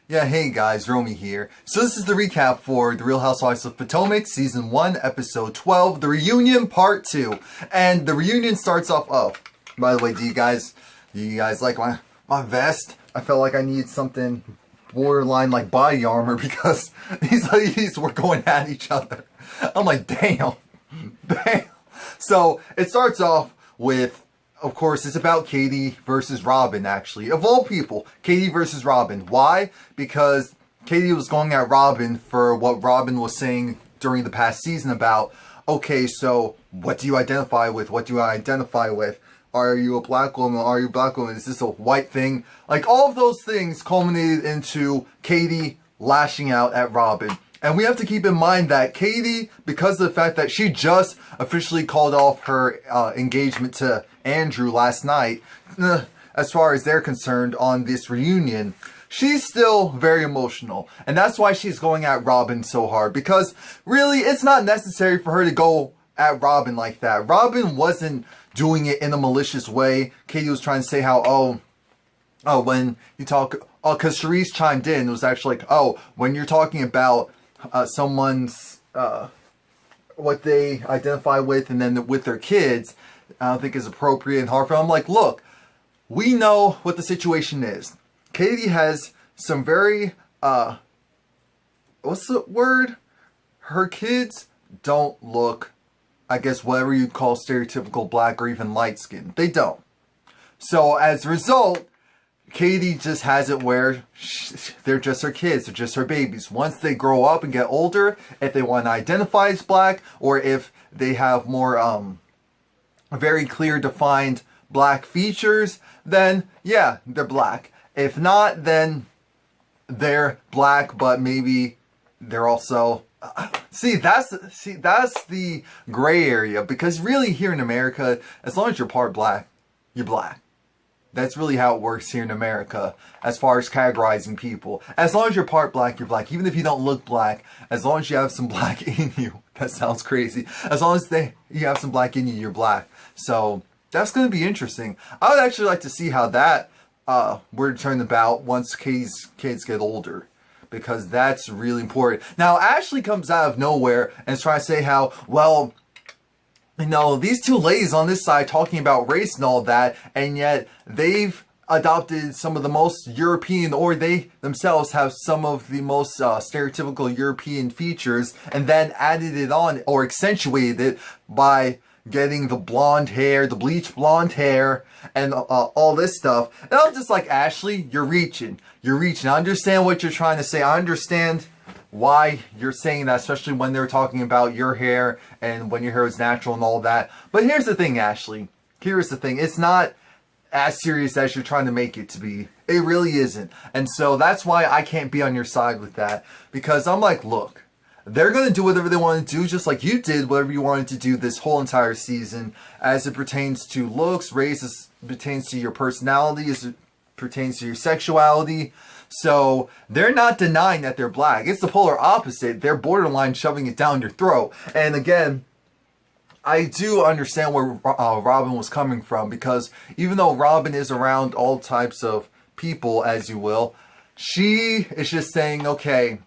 Yeah, hey guys, Romie here. So this is the recap for The Real Housewives of Potomac, Season 1, Episode 12, The Reunion, Part 2. And the reunion starts off, oh, by the way, do you guys like my vest? I felt like I needed something borderline like body armor because these ladies were going at each other. I'm like, damn. So it starts off with, of course, it's about Katie versus Robin, actually. Of all people, Katie versus Robin. Why? Because Katie was going at Robin for what Robin was saying during the past season about, okay, so what do you identify with? What do I identify with? Are you a black woman? Are you a black woman? Is this a white thing? Like, all of those things culminated into Katie lashing out at Robin. And we have to keep in mind that Katie, because of the fact that she just officially called off her engagement to Andrew last night, as far as they're concerned on this reunion, she's still very emotional. And that's why she's going at Robin so hard. Because really, it's not necessary for her to go at Robin like that. Robin wasn't doing it in a malicious way. Katie was trying to say how, when you talk, because Charrisse chimed in, it was actually like, when you're talking about someone's what they identify with and then with their kids, I don't think is appropriate and hard for them. I'm like, look, we know what the situation is. Katie has some very what's the word? Her kids don't look, I guess, whatever you'd call stereotypical black or even light skin. They don't. So as a result, Katie just has it where they're just her kids, they're just her babies. Once they grow up and get older, if they want to identify as black, or if they have more very clear defined black features, then yeah, they're black. If not, then they're black, but maybe they're also... See, that's the gray area, because really here in America, as long as you're part black, you're black. That's really how it works here in America, as far as categorizing people. As long as you're part black, you're black. Even if you don't look black, as long as you have some black in you. That sounds crazy. As long as you have some black in you, you're black. So that's going to be interesting. I would actually like to see how that were to turn about once Katie's kids get older, because that's really important. Now, Ashley comes out of nowhere and is trying to say how, well, you know, these two ladies on this side talking about race and all that, and yet they've adopted some of the most European, or they themselves have some of the most stereotypical European features, and then added it on or accentuated it by getting the blonde hair, the bleached blonde hair, and all this stuff. And I'm just like, Ashley, you're reaching. You're reaching. I understand what you're trying to say. I understand why you're saying that, especially when they're talking about your hair and when your hair is natural and all that. But here's the thing, Ashley. Here's the thing. It's not as serious as you're trying to make it to be. It really isn't. And so that's why I can't be on your side with that. Because I'm like, look, they're going to do whatever they want to do, just like you did whatever you wanted to do this whole entire season, as it pertains to looks, race, as it pertains to your personality, as it pertains to your sexuality. So they're not denying that they're black. It's the polar opposite. They're borderline shoving it down your throat. And again, I do understand where Robin was coming from, because even though Robin is around all types of people, as you will, she is just saying, okay,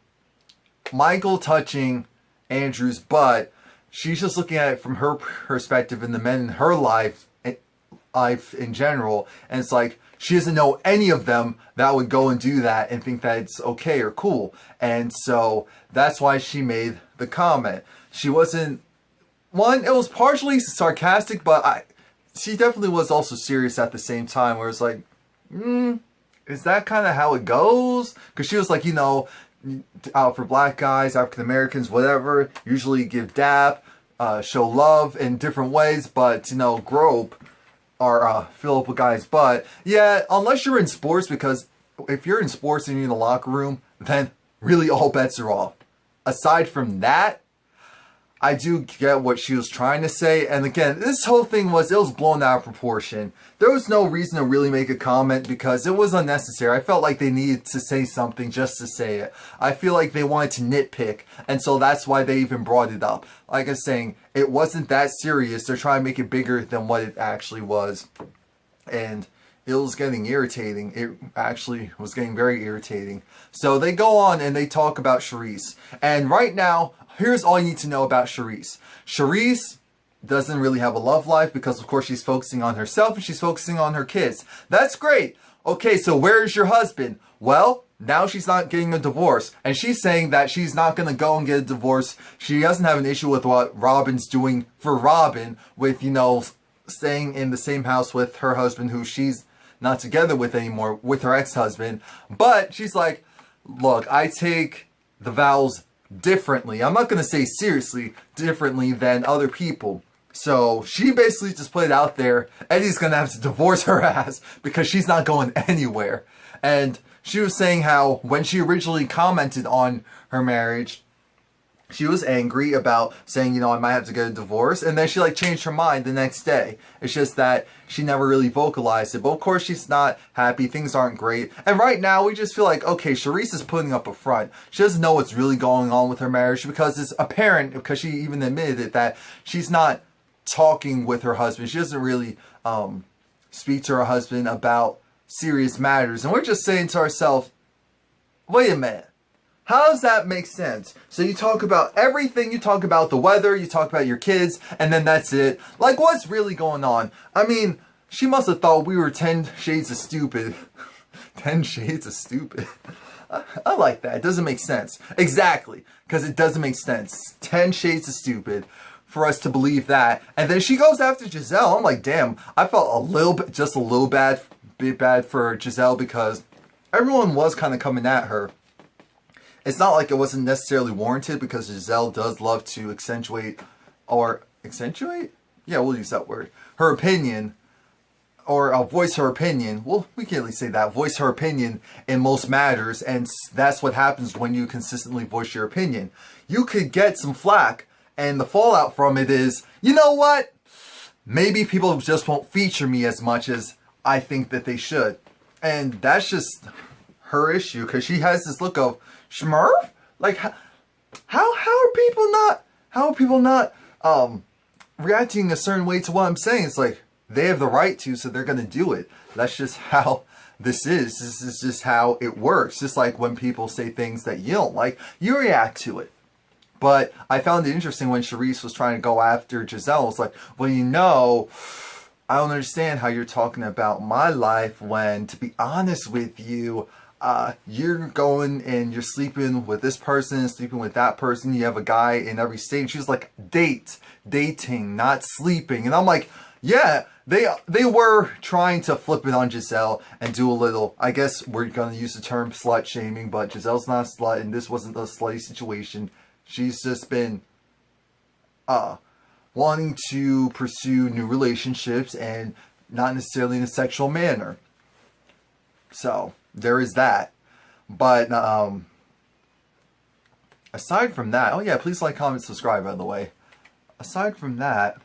Michael touching Andrew's butt, she's just looking at it from her perspective and the men in her life in general, and it's like, she doesn't know any of them that would go and do that and think that it's okay or cool. And so that's why she made the comment. She wasn't, it was partially sarcastic, but she definitely was also serious at the same time, where it's like, is that kind of how it goes? Because she was like, you know, for black guys, African Americans, whatever, usually give dap, show love in different ways, but, you know, grope or fill up a guy's butt. Yeah, unless you're in sports, because if you're in sports and you're in the locker room, then really all bets are off. Aside from that, I do get what she was trying to say. And again, this whole thing was blown out of proportion. There was no reason to really make a comment because it was unnecessary. I felt like they needed to say something just to say it. I feel like they wanted to nitpick, and so that's why they even brought it up. Like I was saying, it wasn't that serious. They're trying to make it bigger than what it actually was. And it was getting irritating. It actually was getting very irritating. So they go on and they talk about Charrisse. And right now, here's all you need to know about Charrisse. Charrisse doesn't really have a love life because, of course, she's focusing on herself and she's focusing on her kids. That's great. Okay, so where's your husband? Well, now she's not getting a divorce. And she's saying that she's not going to go and get a divorce. She doesn't have an issue with what Robin's doing for Robin with, you know, staying in the same house with her husband who she's not together with anymore, with her ex-husband. But she's like, look, I take the vows differently. I'm not going to say seriously differently than other people. So she basically just put it out there. Eddie's going to have to divorce her ass because she's not going anywhere. And she was saying how when she originally commented on her marriage, she was angry about saying, you know, I might have to get a divorce. And then she like changed her mind the next day. It's just that she never really vocalized it. But of course she's not happy. Things aren't great. And right now we just feel like, okay, Charrisse is putting up a front. She doesn't know what's really going on with her marriage because it's apparent, because she even admitted it, that she's not talking with her husband. She doesn't really speak to her husband about serious matters. And we're just saying to ourselves, wait a minute. How does that make sense? So you talk about everything, you talk about the weather, you talk about your kids, and then that's it. Like, what's really going on? I mean, she must have thought we were 10 shades of stupid. 10 shades of stupid. I like that. It doesn't make sense. Exactly. Because it doesn't make sense. 10 shades of stupid for us to believe that. And then she goes after Giselle. I'm like, damn, I felt a little bit, just a little bit bad for Giselle because everyone was kind of coming at her. It's not like it wasn't necessarily warranted because Giselle does love to accentuate? Yeah, we'll use that word. Her opinion, or voice her opinion. Well, we can at least say that. Voice her opinion in most matters, and that's what happens when you consistently voice your opinion. You could get some flack, and the fallout from it is, you know what? Maybe people just won't feature me as much as I think that they should. And that's just her issue, because she has this look of, Schmurf? Like, how are people not reacting a certain way to what I'm saying? It's like, they have the right to, so they're going to do it. That's just how this is. This is just how it works. Just like when people say things that you don't like, you react to it. But I found it interesting when Charrisse was trying to go after Giselle. It's like, well, you know, I don't understand how you're talking about my life when, to be honest with you, you're going and you're sleeping with this person, sleeping with that person. You have a guy in every state. She was like, dating, not sleeping. And I'm like, yeah, they were trying to flip it on Giselle and do a little, I guess we're going to use the term slut shaming, but Giselle's not a slut and this wasn't a slutty situation. She's just been, wanting to pursue new relationships and not necessarily in a sexual manner. So there is that. But aside from that, oh yeah, please like, comment, subscribe, by the way. Aside from that,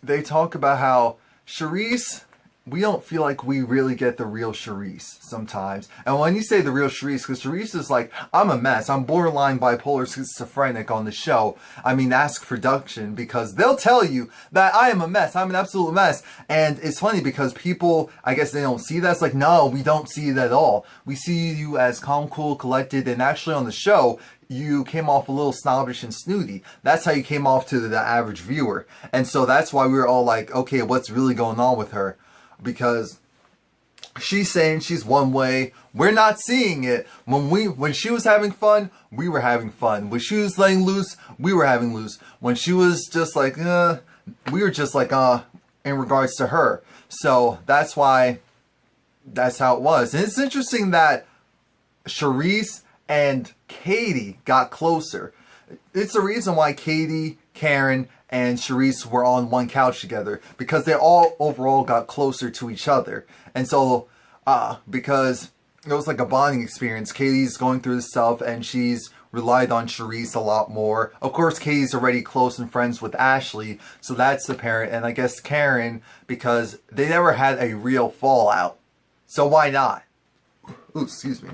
they talk about how Charrisse, we don't feel like we really get the real Charrisse sometimes. And when you say the real Charrisse, because Charrisse is like, I'm a mess. I'm borderline bipolar schizophrenic on the show. I mean, ask production, because they'll tell you that I am a mess. I'm an absolute mess. And it's funny because people, I guess they don't see that. It's like, no, we don't see it at all. We see you as calm, cool, collected. And actually on the show, you came off a little snobbish and snooty. That's how you came off to the average viewer. And so that's why we were all like, okay, what's really going on with her? Because she's saying she's one way, we're not seeing it. When she was having fun, we were having fun. When she was letting loose, we were having loose. When she was just like, we were just like, in regards to her. So that's why, that's how it was. And it's interesting that Charrisse and Katie got closer. It's the reason why Katie, Karen, and Charrisse were on one couch together, because they all overall got closer to each other. And so, because it was like a bonding experience, Katie's going through this stuff and she's relied on Charrisse a lot more. Of course, Katie's already close and friends with Ashley, so that's apparent. And I guess Karen, because they never had a real fallout. So why not? Ooh, excuse me.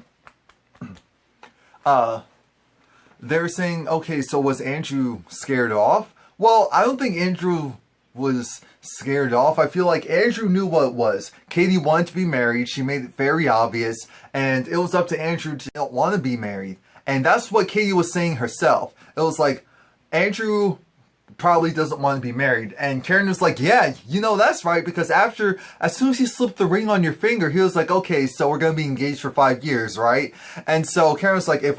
They're saying, okay, so was Andrew scared off? Well, I don't think Andrew was scared off. I feel like Andrew knew what it was. Katie wanted to be married. She made it very obvious. And it was up to Andrew to not want to be married. And that's what Katie was saying herself. It was like, Andrew probably doesn't want to be married. And Karen was like, yeah, you know, that's right. Because as soon as he slipped the ring on your finger, he was like, okay, so we're going to be engaged for 5 years, right? And so Karen was like, if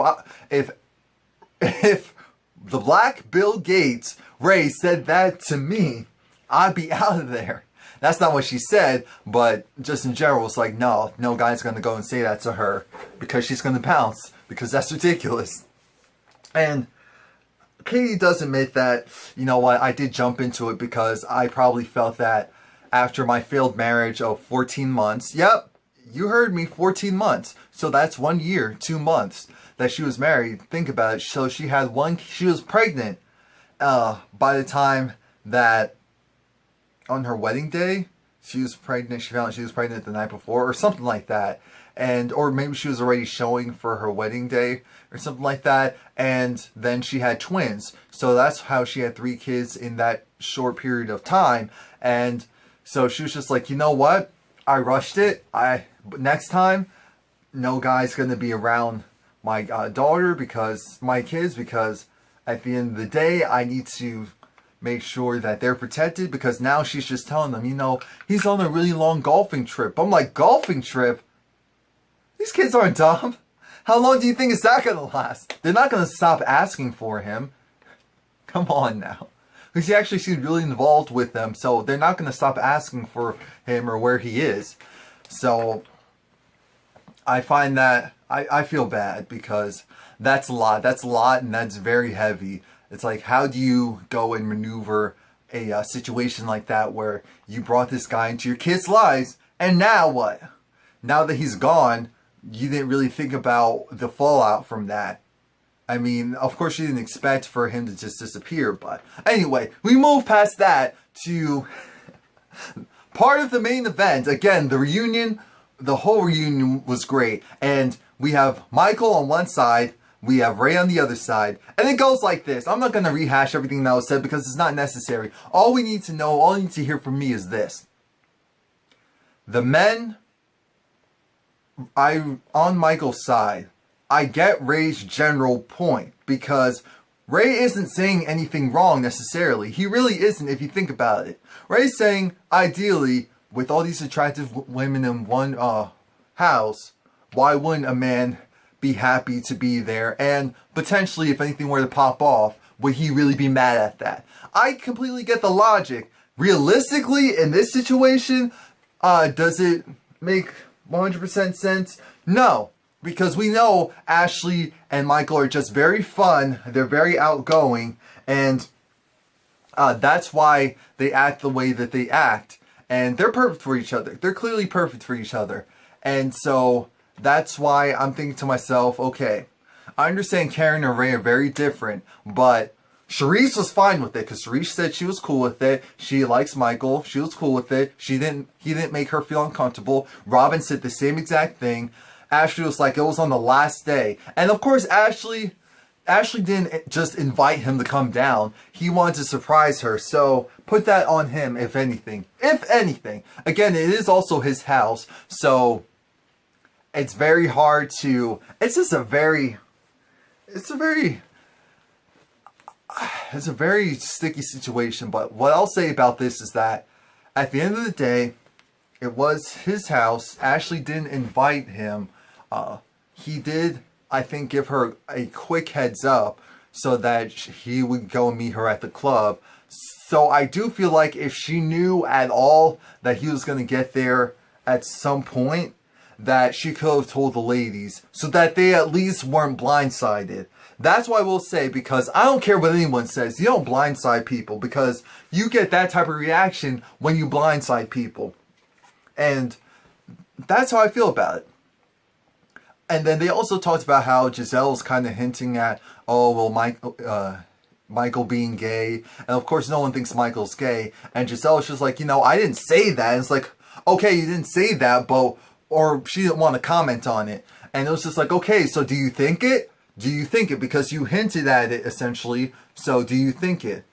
the black Bill Gates, Ray, said that to me, I'd be out of there. That's not what she said, but just in general, it's like, no guy's going to go and say that to her because she's going to pounce, because that's ridiculous. And Katie does admit that, you know what, I did jump into it because I probably felt that after my failed marriage of 14 months, yep, you heard me, 14 months. So that's 1 year, 2 months that she was married. Think about it. So she was pregnant by the time that on her wedding day, she was pregnant. She found out she was pregnant the night before or something like that. Or maybe she was already showing for her wedding day or something like that. And then she had twins. So that's how she had 3 kids in that short period of time. And so she was just like, you know what? I rushed it. Next time, no guy's going to be around my daughter, because my kids, because at the end of the day, I need to make sure that they're protected, because now she's just telling them, you know, he's on a really long golfing trip. I'm like, golfing trip? These kids aren't dumb. How long do you think is that going to last? They're not going to stop asking for him. Come on now. Because he actually seemed really involved with them, so they're not going to stop asking for him or where he is. So I find that, I feel bad, because that's a lot. That's a lot, and that's very heavy. It's like, how do you go and maneuver a situation like that where you brought this guy into your kids' lives, and now what? Now that he's gone, you didn't really think about the fallout from that. I mean, of course you didn't expect for him to just disappear, but anyway, we move past that to part of the main event. Again, the reunion, the whole reunion was great. And we have Michael on one side, we have Ray on the other side, and it goes like this. I'm not going to rehash everything that was said because it's not necessary. All we need to know, all you need to hear from me is this. The men, on Michael's side, I get Ray's general point, because Ray isn't saying anything wrong necessarily. He really isn't, if you think about it. Ray's saying, ideally, with all these attractive women in one house, why wouldn't a man be happy to be there? And potentially, if anything were to pop off, would he really be mad at that? I completely get the logic. Realistically, in this situation, does it make 100% sense? No. Because we know Ashley and Michael are just very fun. They're very outgoing. And that's why they act the way that they act. And they're perfect for each other. They're clearly perfect for each other. And so that's why I'm thinking to myself, okay, I understand Karen and Ray are very different, but Charrisse was fine with it, because Charrisse said she was cool with it. She likes Michael. She was cool with it. He didn't make her feel uncomfortable. Robin said the same exact thing. Ashley was like, it was on the last day. And of course, Ashley didn't just invite him to come down. He wanted to surprise her. So put that on him, if anything. If anything. Again, it is also his house. So it's very hard to... It's a very sticky situation. But what I'll say about this is that at the end of the day, it was his house. Ashley didn't invite him. He did, I think, give her a quick heads up so that he would go and meet her at the club. So I do feel like if she knew at all that he was going to get there at some point, that she could have told the ladies so that they at least weren't blindsided. That's what I will say, because I don't care what anyone says. You don't blindside people, because you get that type of reaction when you blindside people. And that's how I feel about it. And then they also talked about how Giselle was kind of hinting at, oh, well, Michael being gay. And of course, no one thinks Michael's gay. And Giselle was just like, you know, I didn't say that. And it's like, okay, you didn't say that, but... Or she didn't want to comment on it. And it was just like, okay, so do you think it? Do you think it? Because you hinted at it, essentially. So do you think it?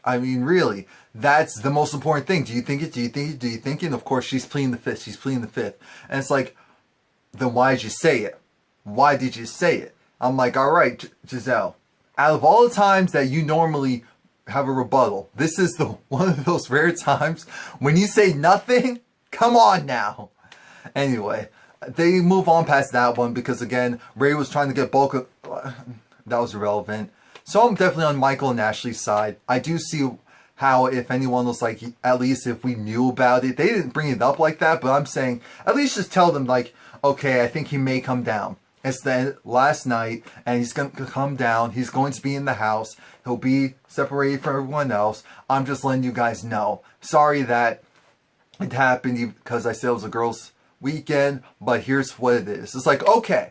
I mean, really, that's the most important thing. Do you think it? Do you think it? Do you think it? And of course, she's pleading the fifth. She's pleading the fifth. And it's like, then why did you say it? Why did you say it? I'm like, all right, Giselle, out of all the times that you normally have a rebuttal, this is the one of those rare times when you say nothing. Come on now. Anyway, they move on past that one because, again, Ray was trying to get bulk of... that was irrelevant. So I'm definitely on Michael and Ashley's side. I do see how if anyone was like, at least if we knew about it, they didn't bring it up like that, but I'm saying, at least just tell them like, okay, I think he may come down. It's the last night, and he's going to come down. He's going to be in the house. He'll be separated from everyone else. I'm just letting you guys know. Sorry that it happened because I said it was a girls' weekend, but here's what it is. It's like, okay.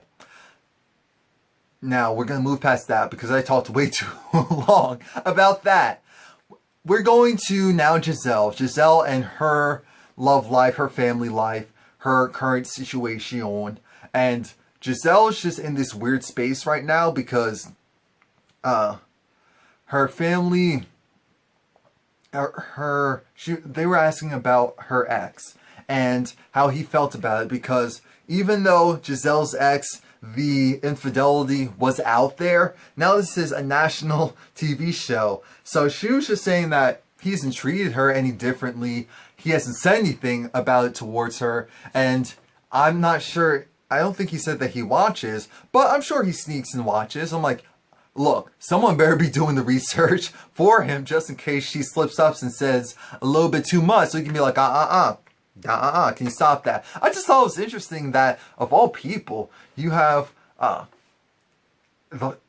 Now, we're going to move past that because I talked way too long about that. We're going to now Giselle. Giselle and her love life, her family life, her current situation. And Giselle is just in this weird space right now because her family, they were asking about her ex and how he felt about it, because even though Giselle's ex, the infidelity was out there, now this is a national TV show. So she was just saying that he hasn't treated her any differently. He hasn't said anything about it towards her. And I'm not sure, I don't think he said that he watches, but I'm sure he sneaks and watches. I'm like, look, someone better be doing the research for him just in case she slips up and says a little bit too much. So he can be like, can you stop that? I just thought it was interesting that, of all people, you have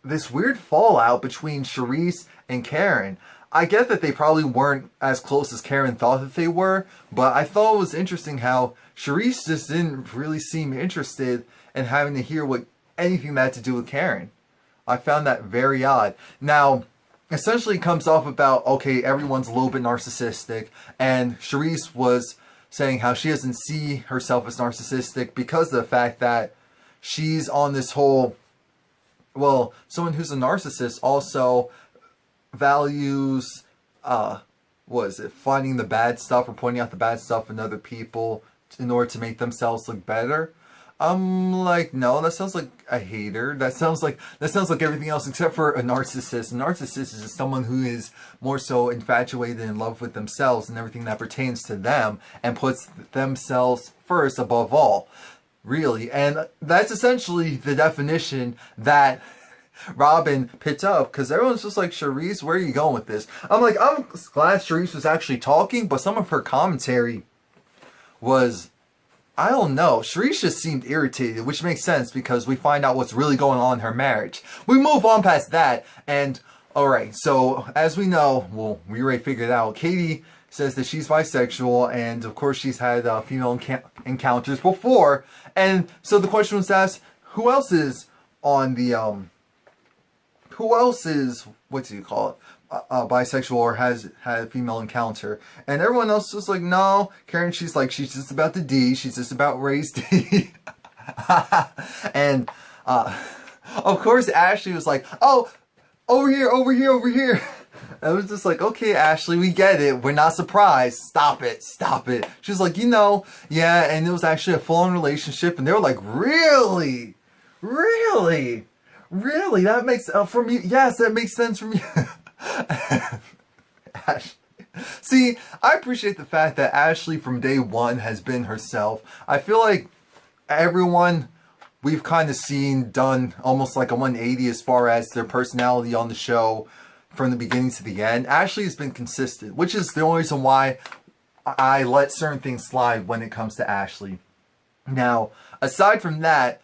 this weird fallout between Charrisse and Karen. I get that they probably weren't as close as Karen thought that they were, but I thought it was interesting how Charrisse just didn't really seem interested in having to hear what anything that had to do with Karen. I found that very odd. Now, essentially it comes off about, okay, everyone's a little bit narcissistic, and Charrisse was saying how she doesn't see herself as narcissistic because of the fact that she's on this whole, well, someone who's a narcissist also values, what is it, finding the bad stuff or pointing out the bad stuff in other people in order to make themselves look better. I'm like, no, that sounds like a hater. That sounds like everything else except for a narcissist. A narcissist is just someone who is more so infatuated in love with themselves and everything that pertains to them and puts themselves first above all. Really. And that's essentially the definition that Robin picked up, because everyone's just like, Charrisse, where are you going with this? I'm like, I'm glad Charrisse was actually talking, but some of her commentary was, I don't know. Charrisse just seemed irritated, which makes sense because we find out what's really going on in her marriage. We move on past that, and alright, so as we know, well, we already figured out, Katie says that she's bisexual, and of course she's had female encounters before, and so the question was asked, who else is on the, who else is, what do you call it? Bisexual or has had a female encounter, and everyone else was like, no. Karen, she's just about the D, she's just about Ray's D. And of course Ashley was like, oh, over here. I was just like, okay, Ashley, we get it, we're not surprised, stop it. She was like, yeah, and it was actually a full-on relationship, and they were like, really, that makes from you, yes, that makes sense from you. See, I appreciate the fact that Ashley from day one has been herself. I feel like everyone we've kind of seen done almost like a 180 as far as their personality on the show from the beginning to the end. Ashley has been consistent, which is the only reason why I let certain things slide when it comes to Ashley. Now, aside from that,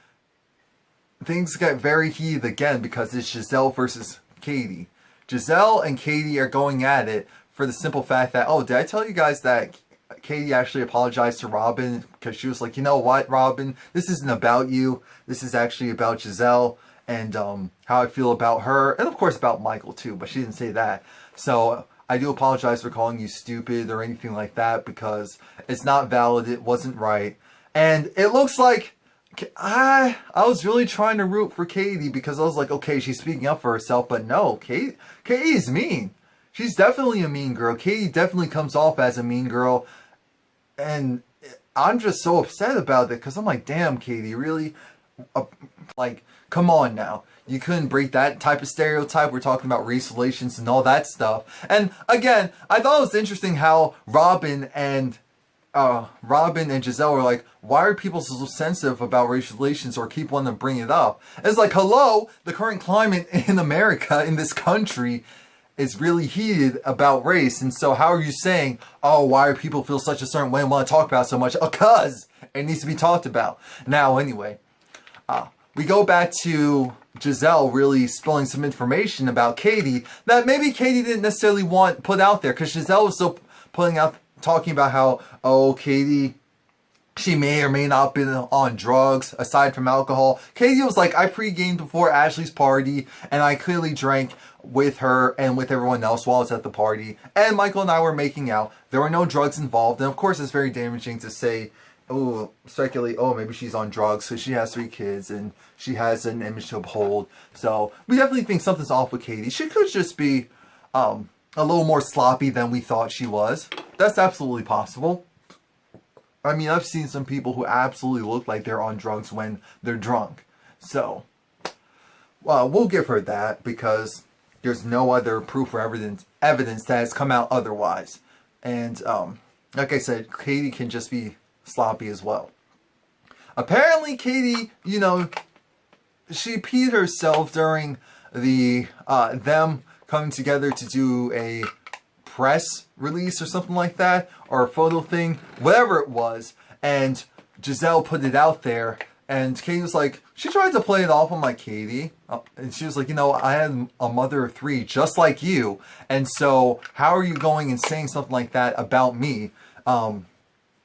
things get very heated again because it's Giselle versus Katie. Giselle and Katie are going at it for the simple fact that, oh, did I tell you guys that Katie actually apologized to Robin because she was like, you know what, Robin, this isn't about you. This is actually about Giselle and how I feel about her, and of course about Michael too, but she didn't say that. So I do apologize for calling you stupid or anything like that because it's not valid, it wasn't right. And it looks like I was really trying to root for Katie because I was like, okay, she's speaking up for herself, but no, Katie's mean. She's definitely a mean girl. Katie definitely comes off as a mean girl. And I'm just so upset about it because I'm like, damn, Katie, really? Like, come on now. You couldn't break that type of stereotype. We're talking about race relations and all that stuff. And again, I thought it was interesting how Robin and Giselle were like, why are people so sensitive about race relations or keep wanting to bring it up? It's like, hello, the current climate in America, in this country, is really heated about race. And so how are you saying, oh, why do people feel such a certain way and want to talk about it so much? Because it needs to be talked about. Now, anyway, we go back to Giselle really spilling some information about Katie that maybe Katie didn't necessarily want put out there, because Giselle was still talking about how, oh, Katie, she may or may not have been on drugs aside from alcohol. Katie was like, I pre-gamed before Ashley's party and I clearly drank with her and with everyone else while I was at the party. And Michael and I were making out. There were no drugs involved. And of course, it's very damaging to say, oh, speculate, oh, maybe she's on drugs because she has 3 kids and she has an image to uphold. So we definitely think something's off with Katie. She could just be a little more sloppy than we thought she was. That's absolutely possible. I mean, I've seen some people who absolutely look like they're on drugs when they're drunk. So, well, we'll give her that because there's no other proof or evidence that has come out otherwise. And, like I said, Katie can just be sloppy as well. Apparently, Katie, you know, she peed herself during the, them coming together to do a press release or something like that, or a photo thing, whatever it was, and Giselle put it out there, and Katie was like, she tried to play it off. I'm like, Katie, and she was like, you know, I had a mother of 3 just like you, and so how are you going and saying something like that about me,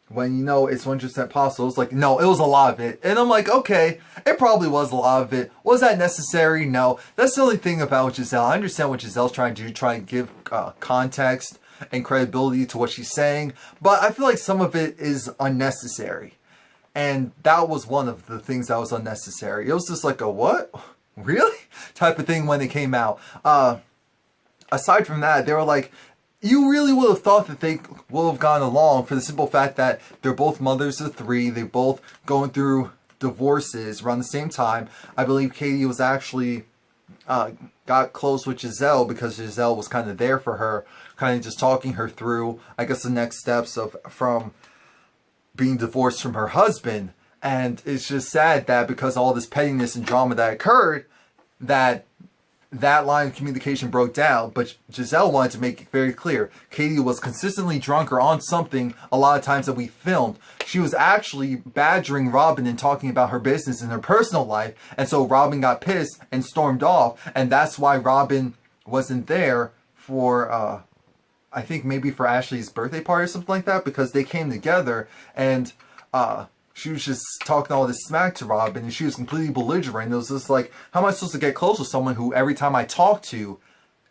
when you know it's 100% possible? It's like, no, it was a lot of it. And I'm like, okay, it probably was a lot of it. Was that necessary? No. That's the only thing about Giselle. I understand what Giselle's trying to do, try to give context and credibility to what she's saying, but I feel like some of it is unnecessary. And that was one of the things that was unnecessary. It was just like a, what? Really? Type of thing when it came out. Aside from that, they were like, you really would have thought that they would have gone along for the simple fact that they're both mothers of 3. They both going through divorces around the same time. I believe Katie was actually got close with Giselle because Giselle was kind of there for her, kind of just talking her through, I guess, the next steps from being divorced from her husband. And it's just sad that because of all this pettiness and drama that occurred, that line of communication broke down. But Giselle wanted to make it very clear Katie was consistently drunk or on something a lot of times that we filmed. She was actually badgering Robin and talking about her business and her personal life, and so Robin got pissed and stormed off, and that's why Robin wasn't there for I think maybe for Ashley's birthday party or something like that, because they came together and she was just talking all this smack to Robin, and she was completely belligerent. It was just like, how am I supposed to get close with someone who every time I talk to,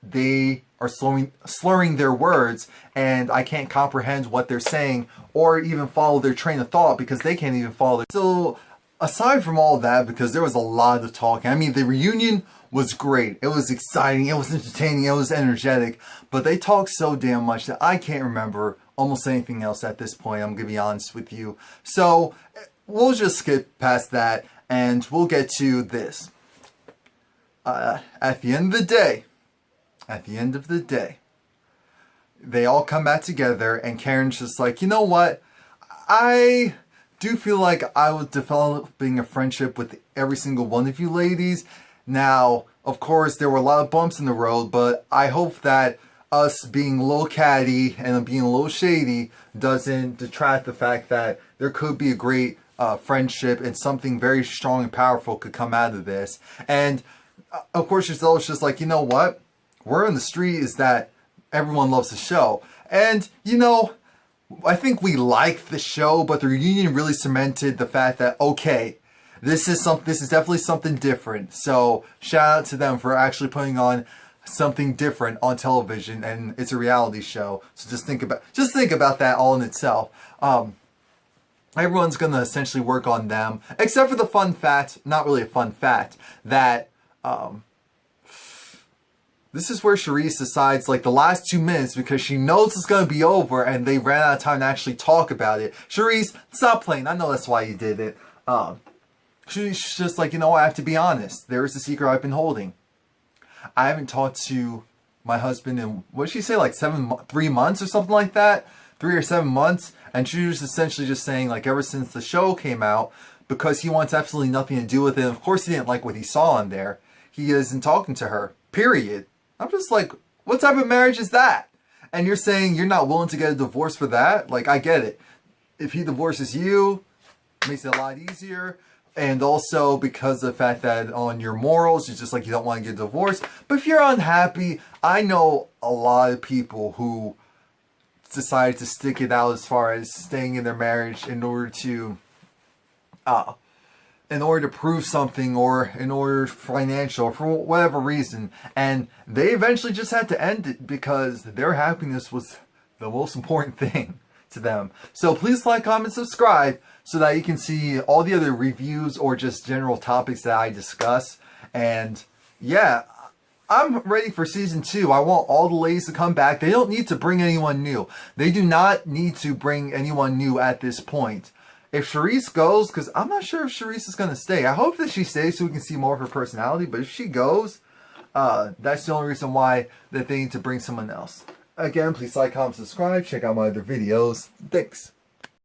they are slurring their words, and I can't comprehend what they're saying or even follow their train of thought because they can't even follow it. So aside from all that, because there was a lot of talking, I mean, the reunion was great. It was exciting. It was entertaining. It was energetic. But they talked so damn much that I can't remember almost anything else at this point. I'm going to be honest with you. So we'll just skip past that and we'll get to this. At the end of the day, they all come back together and Karen's just like, you know what? I do feel like I was developing a friendship with every single one of you ladies. Now, of course, there were a lot of bumps in the road, but I hope that us being a little catty and being a little shady doesn't detract the fact that there could be a great friendship and something very strong and powerful could come out of this. And of course, Giselle is just like, you know what? Word on the street is that everyone loves the show. And, you know, I think we liked the show, but the reunion really cemented the fact that, okay, this is definitely something different. So shout out to them for actually putting on something different on television, and it's a reality show. So just think about that all in itself. Everyone's gonna essentially work on them, except for the fun fact, not really a fun fact, that this is where Charrisse decides, like, the last 2 minutes, because she knows it's going to be over and they ran out of time to actually talk about it. Charrisse, stop playing. I know that's why you did it. She's just like, you know, I have to be honest. There is a secret I've been holding. I haven't talked to my husband in, what did she say, like 3 months or something like that? 3 or 7 months. And she was essentially just saying, like, ever since the show came out, because he wants absolutely nothing to do with it. Of course, he didn't like what he saw on there. He isn't talking to her. Period. I'm just like, what type of marriage is that? And you're saying you're not willing to get a divorce for that? Like, I get it. If he divorces you, it makes it a lot easier. And also because of the fact that on your morals, it's just like you don't want to get divorced. But if you're unhappy, I know a lot of people who decided to stick it out as far as staying in their marriage in order to prove something, or in order financial, for whatever reason, and they eventually just had to end it because their happiness was the most important thing to them. So please like, comment, subscribe so that you can see all the other reviews or just general topics that I discuss. And yeah, I'm ready for season 2. I want all the ladies to come back. They don't need to bring anyone new. They do not need to bring anyone new at this point. If Charrisse goes, because I'm not sure if Charrisse is going to stay. I hope that she stays so we can see more of her personality. But if she goes, that's the only reason why that they need to bring someone else. Again, please like, comment, subscribe. Check out my other videos. Thanks.